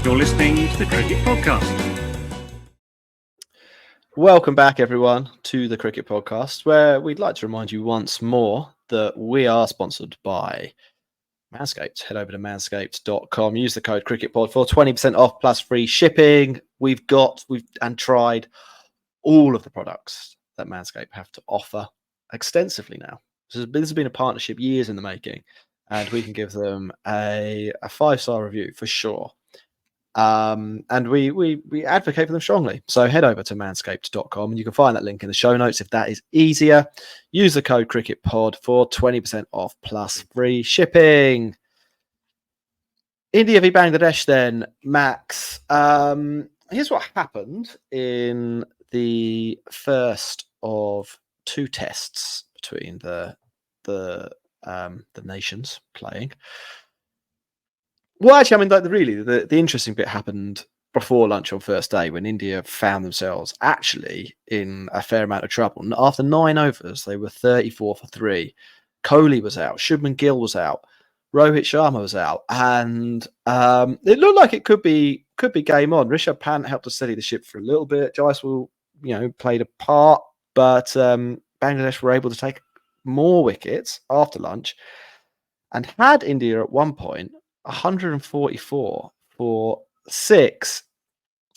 You're listening to the Cricket Podcast. Welcome back, everyone, to the Cricket Podcast, where we'd like to remind you once more that we are sponsored by Manscaped. Head over to manscaped.com. Use the code CricketPod for 20% off plus free shipping. We've tried all of the products that Manscaped have to offer extensively now. This has been a partnership years in the making, and we can give them a 5-star review for sure. And we advocate for them strongly. So head over to manscaped.com and you can find that link in the show notes if that is easier. Use the code CricketPod for 20% off plus free shipping. India v Bangladesh then, Max. Here's what happened in the first of two tests between the nations playing. Well, actually, I mean, the interesting bit happened before lunch on first day when India found themselves actually in a fair amount of trouble. And after 9 overs, they were 34 for 3. Kohli was out. Shubman Gill was out. Rohit Sharma was out. And it looked like it could be game on. Rishabh Pant helped to steady the ship for a little bit. Jaiswal, played a part. But Bangladesh were able to take more wickets after lunch and had India at one point 144 for 6.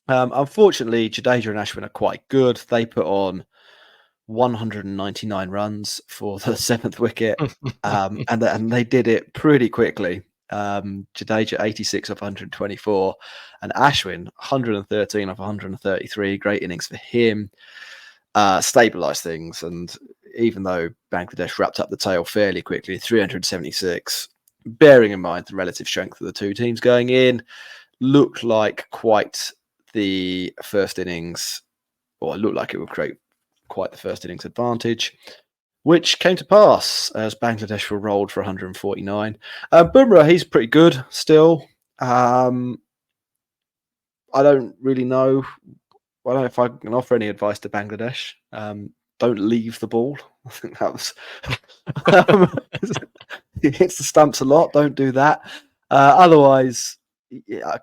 Unfortunately, Jadeja and Ashwin are quite good. They put on 199 runs for the 7th wicket, and they did it pretty quickly. Jadeja 86 off 124, and Ashwin 113 off 133. Great innings for him. Stabilised things, and even though Bangladesh wrapped up the tail fairly quickly, 376. Bearing in mind the relative strength of the two teams going in, looked like quite the first innings, or it looked like it would create quite the first innings advantage, which came to pass as Bangladesh were rolled for 149. Bumrah, he's pretty good still. I don't really know. I don't know if I can offer any advice to Bangladesh. Don't leave the ball. I think that was... He hits the stumps a lot. Don't do that. Otherwise,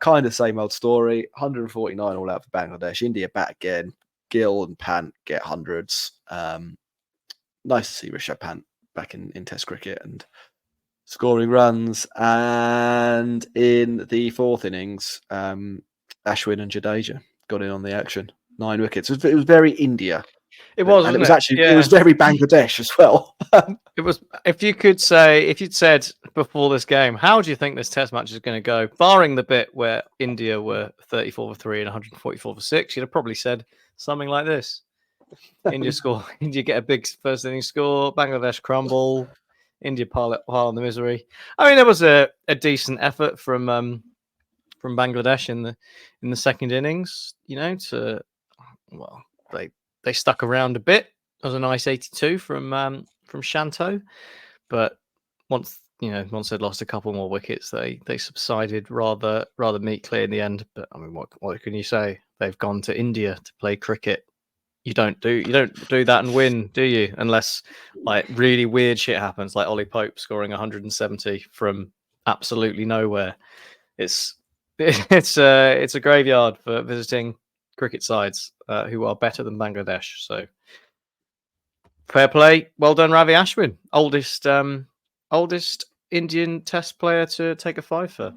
kind of same old story. 149 all out for Bangladesh. India bat again. Gill and Pant get hundreds. Nice to see Rishabh Pant back in Test cricket and scoring runs. And in the 4th innings, Ashwin and Jadeja got in on the action. 9 wickets. It was very India. It was, and it was it? actually it was very Bangladesh as well. It was. If you'd said before this game, how do you think this Test match is going to go? Barring the bit where India were 34 for 3 and 144 for 6, you'd have probably said something like this: India get a big first inning score, Bangladesh crumble, India pile on the misery. I mean, there was a decent effort from Bangladesh in the second innings. They stuck around a bit. It was a nice 82 from Shanto, but once they'd lost a couple more wickets, they subsided rather meekly in the end. But I mean, what can you say? They've gone to India to play cricket. You don't do that and win, do you? Unless like really weird shit happens, like Ollie Pope scoring 170 from absolutely nowhere. It's a graveyard for visiting cricket sides who are better than Bangladesh. So fair play. Well done, Ravi Ashwin, oldest Indian Test player to take a 5 for.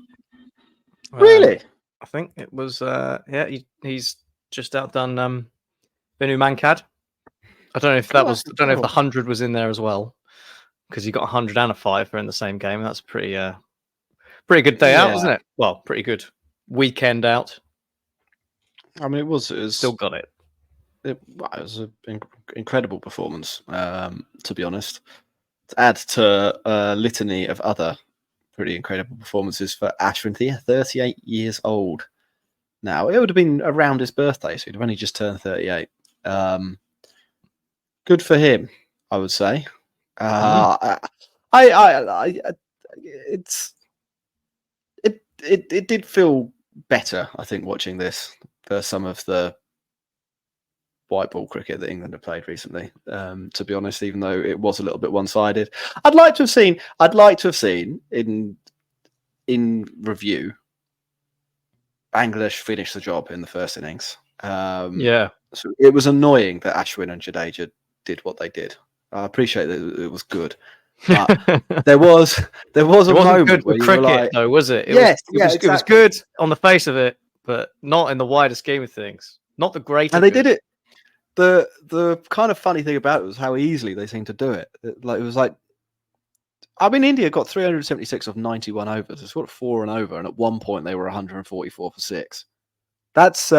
Really? I think it was. He's just outdone Venu Mankad. I don't know if that was. I don't know if the 100 was in there as well, because he got 100 and a 5 for in the same game. That's pretty good day out, wasn't it? Well, pretty good weekend out. I mean, it was still got it. It was an incredible performance, to be honest. To add to a litany of other pretty incredible performances for Ashwin, 38 years old now. It would have been around his birthday, so he'd have only just turned 38. Good for him, I would say. It did feel better, I think, watching this for some of the white ball cricket that England have played recently. To be honest, even though it was a little bit one-sided, I'd like to have seen in review Bangladesh finished the job in the first innings. Yeah. So it was annoying that Ashwin and Jadeja did what they did. I appreciate that it was good, but there was a It wasn't moment good where for you were cricket, like, though, was it? yes, yeah, It was exactly. good on the face of it, but not in the wider scheme of things. Not the greater. And they good. did it. The kind of funny thing about it was how easily they seemed to do it. It was like, I mean, India got 376 of 91 overs. It's what 4 and over, and at one point they were 144 for 6. That's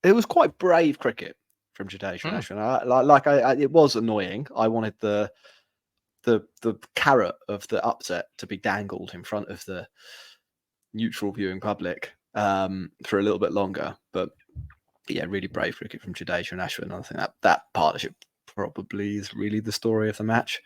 it was quite brave cricket from Jadeja and Ashwin. It was annoying. I wanted the carrot of the upset to be dangled in front of the neutral viewing public for a little bit longer, but yeah, really brave cricket from Jadeja and Ashwin. I think that partnership probably is really the story of the match.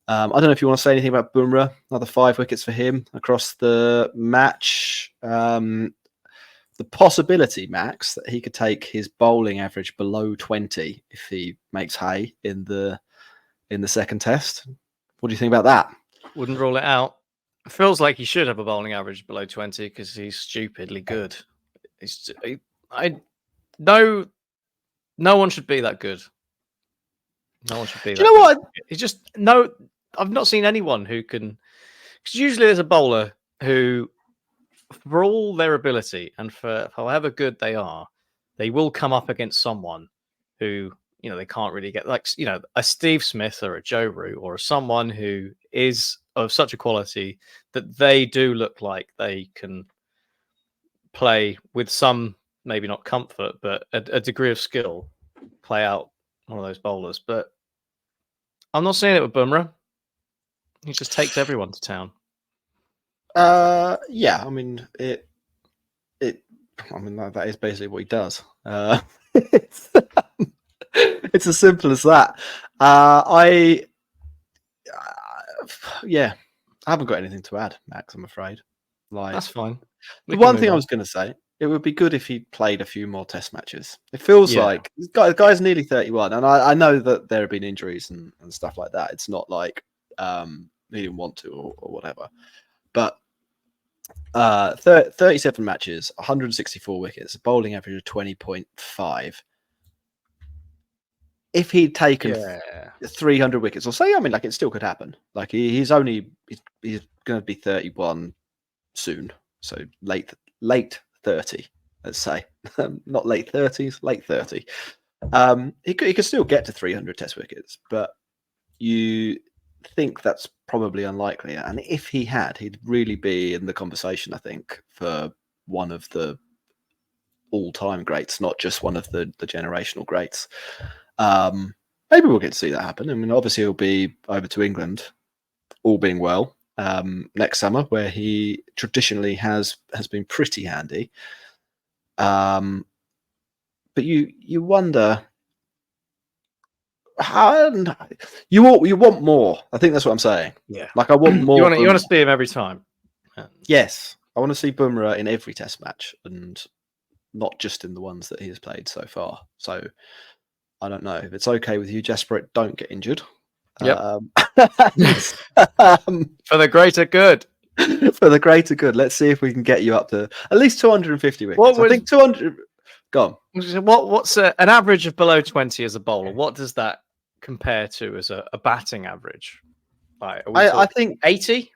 I don't know if you want to say anything about Bumrah. Another 5 wickets for him across the match. The possibility, Max, that he could take his bowling average below 20 if he makes hay in the second test. What do you think about that? Wouldn't rule it out. It feels like he should have a bowling average below 20 because he's stupidly good. No one should be that good. No one should be Do that you know good. what? It's just no. I've not seen anyone who can. Because usually there's a bowler who, for all their ability and for however good they are, they will come up against someone who they can't really get, like a Steve Smith or a Joe Root or someone who is of such a quality that they do look like they can play with some, maybe not comfort, but a degree of skill, play out one of those bowlers. But I'm not seeing it with Bumrah. He just takes everyone to town. Yeah, I mean that is basically what he does. It's as simple as that. I haven't got anything to add, Max. I'm afraid. That's fine. The one thing I was going to say, it would be good if he played a few more Test matches. It feels like the guy's nearly 31, and I know that there have been injuries and stuff like that. It's not like he didn't want to or whatever, but 37 matches, 164 wickets, a bowling average of 20.5. If he'd taken 300 wickets, or say, I mean, like it still could happen. Like he's going to be 31 soon, so late 30, let's say, not late 30s, late 30. He could still get to 300 Test wickets, but you think that's probably unlikely. And if he had, he'd really be in the conversation, I think, for one of the all-time greats, not just one of the generational greats. Maybe we'll get to see that happen. I mean, obviously he'll be over to England, all being well, next summer, where he traditionally has been pretty handy. But you wonder how you want more. I think that's what I'm saying. Yeah, like I want more. You want to see him every time. Yes, I want to see Bumrah in every Test match, and not just in the ones that he has played so far. So I don't know if it's okay with you, Jasper. Don't get injured. Yep. For the greater good. For the greater good. Let's see if we can get you up to at least 250 wickets. I think 200. Go on. What's an average of below 20 as a bowler? What does that compare to as a batting average? Like, I think 80.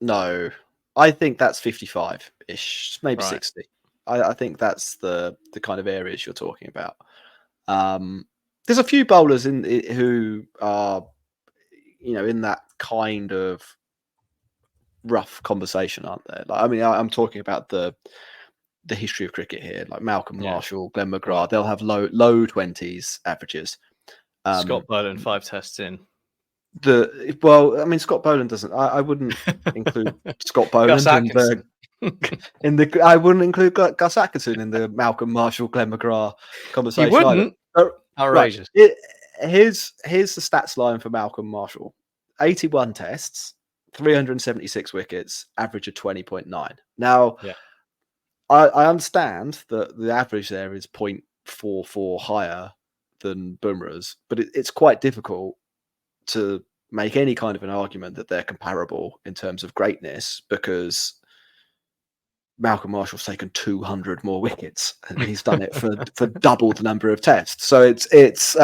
No, I think that's 55-ish, maybe Right. 60. I think that's the kind of areas you're talking about. There's a few bowlers who are, in that kind of rough conversation, aren't there? Like, I mean, I'm talking about the history of cricket here, like Malcolm Marshall, Glenn McGrath. Right. They'll have low 20s averages. Scott Boland 5 tests in. I mean, Scott Boland doesn't. I wouldn't include Scott Boland I wouldn't include Gus Atkinson in the Malcolm Marshall, Glenn McGrath conversation. You wouldn't? Outrageous. Right. Here's the stats line for Malcolm Marshall: 81 tests, 376 wickets, average of 20.9. Now, I understand that the average there is 0.44 higher than Bumrah's, but it's quite difficult to make any kind of an argument that they're comparable in terms of greatness, because Malcolm Marshall's taken 200 more wickets, and he's done it for double the number of tests. So it's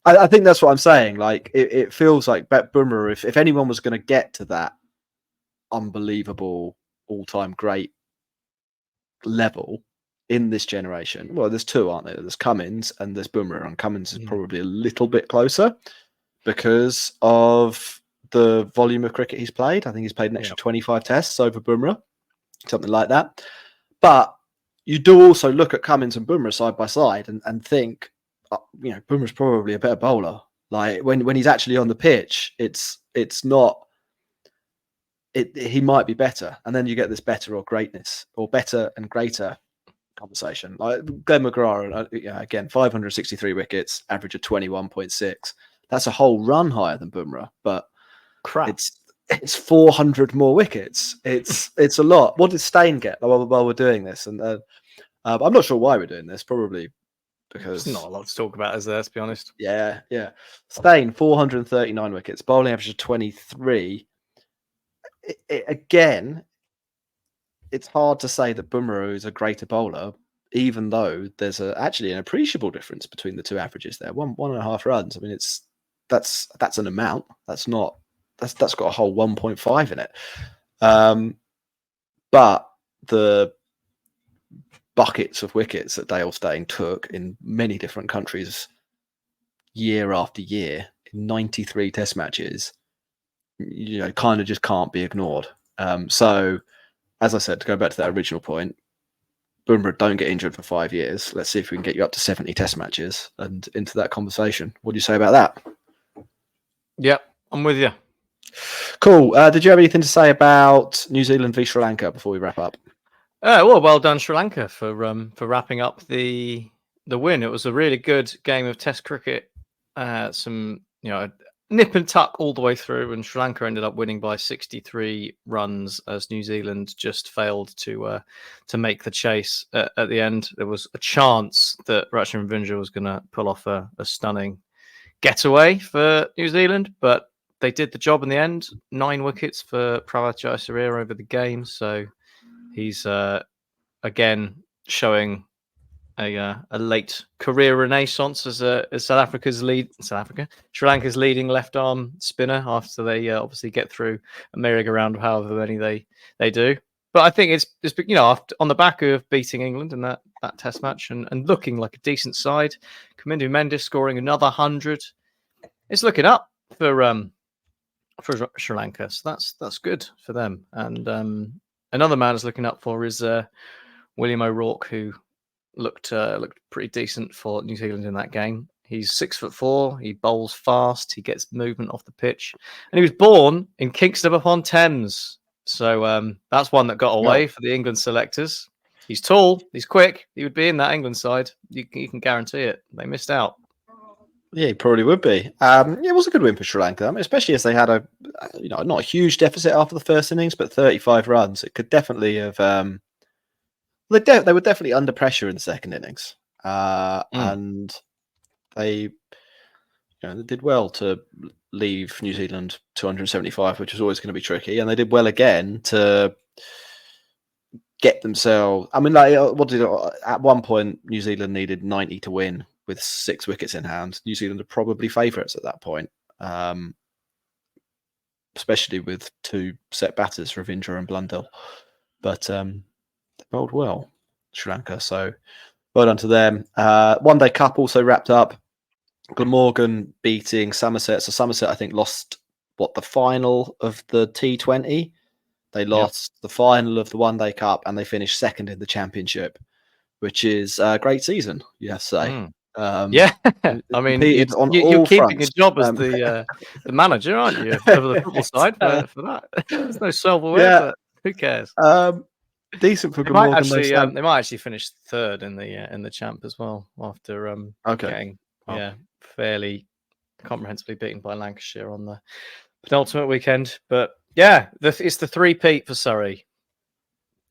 I think that's what I'm saying. Like it feels like Bumrah, if anyone was going to get to that unbelievable all-time great level in this generation, well, there's two, aren't there? There's Cummins and there's Bumrah, and Cummins is probably a little bit closer because of the volume of cricket he's played. I think he's played an extra 25 tests over Bumrah, something like that. But you do also look at Cummins and Bumrah side by side and think, Bumrah's probably a better bowler. Like when he's actually on the pitch, it's not. He might be better, and then you get this better or greatness or better and greater conversation. Like Glenn McGrath, again, 563 wickets, average of 21.6. That's a whole run higher than Bumrah, but it's 400 more wickets. It's a lot. What did Steyn get while we're doing this? And I'm not sure why we're doing this. Probably because there's not a lot to talk about, is there? To be honest. Yeah. Steyn 439 wickets, bowling average of 23. Again, it's hard to say that Bumrah is a greater bowler, even though there's actually an appreciable difference between the two averages there. 1.5 runs. I mean, that's an amount. That's got a whole 1.5 in it. But the buckets of wickets that Dale Steyn took in many different countries year after year in 93 test matches, kind of just can't be ignored. So, as I said, to go back to that original point, Bumrah, don't get injured for 5 years. Let's see if we can get you up to 70 test matches and into that conversation. What do you say about that? Yeah, I'm with you. Cool. Did you have anything to say about New Zealand v Sri Lanka before we wrap up? Well done, Sri Lanka, for wrapping up the win. It was a really good game of Test cricket. Some nip and tuck all the way through, and Sri Lanka ended up winning by 63 runs as New Zealand just failed to make the chase at the end. There was a chance that Ashwin and Jadeja was going to pull off a stunning getaway for New Zealand, but they did the job in the end. 9 wickets for Pravat Jayasuriya over the game, so he's again showing a late career renaissance as Sri Lanka's leading left arm spinner after they obviously get through a merry-go-round of however many they do. But I think it's on the back of beating England in that test match and looking like a decent side. Kamindu Mendis scoring another 100. It's looking up for Sri Lanka, so that's good for them. And another man is looking up for is William O'Rourke, who looked pretty decent for New Zealand in that game. He's 6'4", he bowls fast, he gets movement off the pitch, and he was born in Kingston upon Thames. So that's one that got away for the England selectors. He's tall, he's quick, he would be in that England side. You can guarantee it. They missed out. Yeah, he probably would be. It was a good win for Sri Lanka, especially as they had not a huge deficit after the first innings, but 35 runs. It could definitely have. They were definitely under pressure in the second innings, and they did well to leave New Zealand 275, which was always going to be tricky, and they did well again to get themselves. I mean, at one point New Zealand needed 90 to win with 6 wickets in hand. New Zealand are probably favourites at that point, especially with 2 set batters, Ravindra and Blundell. But they bowled well, Sri Lanka. So well done to them. One Day Cup also wrapped up. Glamorgan beating Somerset. So Somerset, I think, lost the final of the T20. They lost the final of the One Day Cup, and they finished second in the championship, which is a great season, you have to say. I mean, you're keeping your job as the manager, aren't you, of the football side for that? There's no silverware, but who cares? Decent for Glamorgan. They might actually finish third in the champ as well after getting fairly comprehensively beaten by Lancashire on the penultimate weekend. But it's the three-peat for Surrey,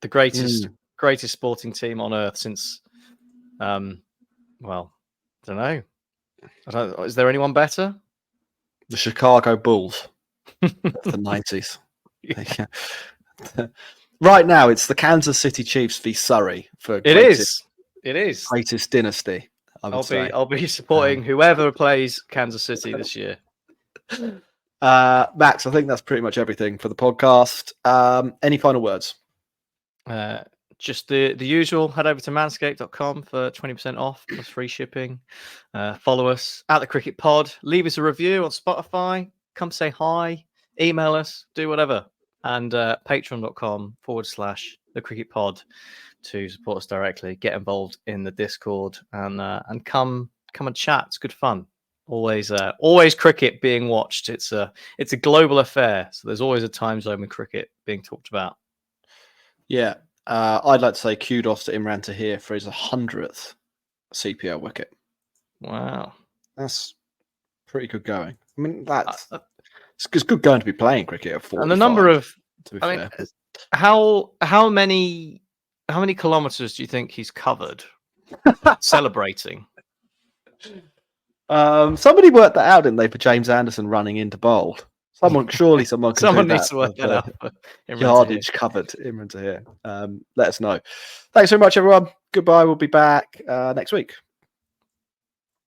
the greatest sporting team on earth since I don't know. Is there anyone better? The Chicago Bulls of the 90s. Right now, it's the Kansas City Chiefs v Surrey for It is. greatest dynasty. I'll be supporting whoever plays Kansas City this year. Max, I think that's pretty much everything for the podcast. Any final words? Just the usual. Head over to manscaped.com for 20% off plus free shipping. Follow us at the Cricket Pod. Leave us a review on Spotify. Come say hi. Email us. Do whatever. And patreon.com/the Cricket Pod to support us directly. Get involved in the Discord and come and chat. It's good fun. Always cricket being watched. It's a global affair. So there's always a time zone with cricket being talked about. Yeah. I'd like to say kudos to Imran Tahir for his 100th CPL wicket. Wow. That's pretty good going. I mean, it's good going to be playing cricket at 45. And the number of, to be I fair. mean, how many kilometers do you think he's covered celebrating? Somebody worked that out, didn't they, for James Anderson running into bowled? Someone can do needs to work that out. Yardage covered Imran Tahir. Let us know. Thanks very much, everyone. Goodbye. We'll be back next week.